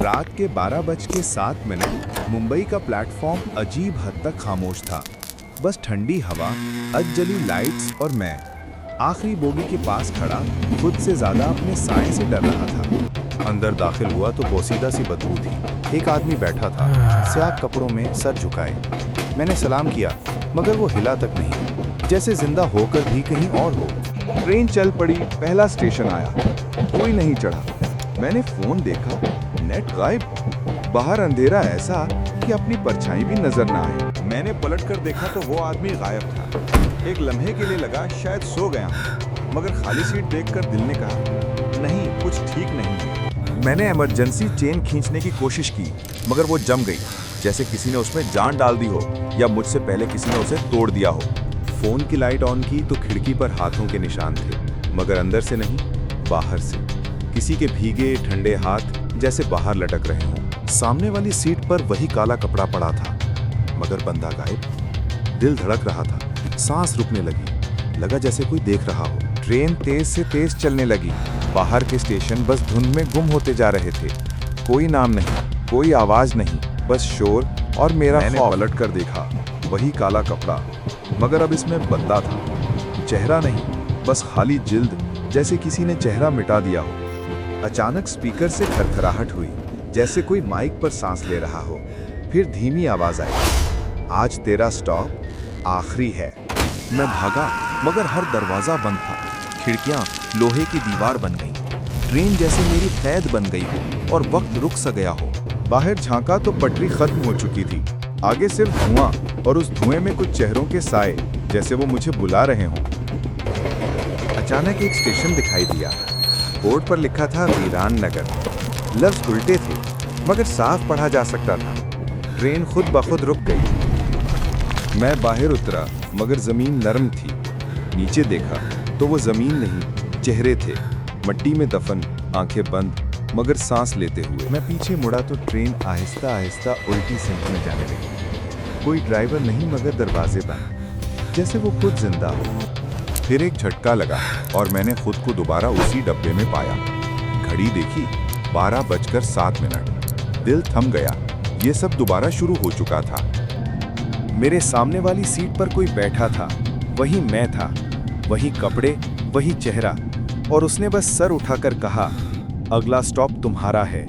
रात के 12:07 मुंबई का प्लेटफॉर्म अजीब हद तक खामोश था। बस ठंडी हवा, अधजली लाइट्स और मैं आखिरी बोगी के पास खड़ा खुद से ज्यादा अपने साए से डर रहा था। अंदर दाखिल हुआ तो पोसीदा सी बदबू थी। एक आदमी बैठा था, स्याह कपड़ों में, सर झुकाए। मैंने सलाम किया मगर वो हिला तक नहीं, जैसे जिंदा होकर भी कहीं और हो। ट्रेन चल पड़ी, पहला स्टेशन आया, कोई नहीं चढ़ा। मैंने फोन देखा, नेट गायब। बाहर अंधेरा ऐसा कि अपनी परछाई भी नजर ना आए। मैंने पलट कर देखा तो वो आदमी गायब था। एक लम्हे के लिए लगा शायद सो गया, मगर खाली सीट देखकर दिल ने कहा नहीं, कुछ ठीक नहीं। मैंने इमरजेंसी चेन खींचने की कोशिश की मगर वो जम गई, जैसे किसी ने उसमें जान डाल दी हो या मुझसे पहले किसी ने उसे तोड़ दिया हो। फोन की लाइट ऑन की तो खिड़की पर हाथों के निशान थे, मगर अंदर से नहीं, बाहर से। किसी के भीगे ठंडे हाथ जैसे बाहर लटक रहे हों। सामने वाली सीट पर वही काला कपड़ा पड़ा था, मगर बंदा गायब। दिल धड़क रहा था, सांस रुकने लगी, लगा जैसे कोई देख रहा हो। ट्रेन तेज से तेज चलने लगी। बाहर के स्टेशन बस धुंध में गुम होते जा रहे थे। कोई नाम नहीं, कोई आवाज नहीं, बस शोर और मेरा खौफ। मैंने पलट कर देखा, वही काला कपड़ा, मगर अब इसमें बंदा था। चेहरा नहीं, बस खाली जिल्द, जैसे किसी ने चेहरा मिटा दिया हो। अचानक स्पीकर से खरखराहट हुई, जैसे कोई माइक पर सांस ले रहा हो। फिर धीमी आवाज आई, आज तेरा स्टॉप आखिरी है। मैं भागा मगर हर दरवाजा बंद था। खिड़कियां लोहे की दीवार बन गई। ट्रेन जैसे मेरी कैद बन गई हो और वक्त रुक सा गया हो। बाहर झांका तो पटरी खत्म हो चुकी थी। आगे सिर्फ धुआं और उस धुएं में कुछ चेहरों के साए, जैसे वो मुझे बुला रहे हों। अचानक एक स्टेशन दिखाई दिया। बोर्ड पर लिखा था वीरान नगर। लफ्ज उल्टे थे मगर साफ पढ़ा जा सकता था। ट्रेन खुद ब खुद रुक गई। मैं बाहर उतरा मगर जमीन नरम थी। नीचे देखा तो वो जमीन नहीं, चेहरे थे, मट्टी में दफन, आंखें बंद मगर सांस लेते हुए। मैं पीछे मुड़ा तो ट्रेन आहिस्ता आहिस्ता उल्टी सिमत में जाने लगी। कोई ड्राइवर नहीं मगर दरवाजे बंद, जैसे वो खुद जिंदा हो। फिर एक झटका लगा और मैंने खुद को दोबारा उसी डब्बे में पाया। घड़ी देखी, 12:07। दिल थम गया, ये सब दोबारा शुरू हो चुका था। मेरे सामने वाली सीट पर कोई बैठा था, वही मैं था, वही कपड़े, वही चेहरा, और उसने बस सर उठाकर कहा, अगला स्टॉप तुम्हारा है।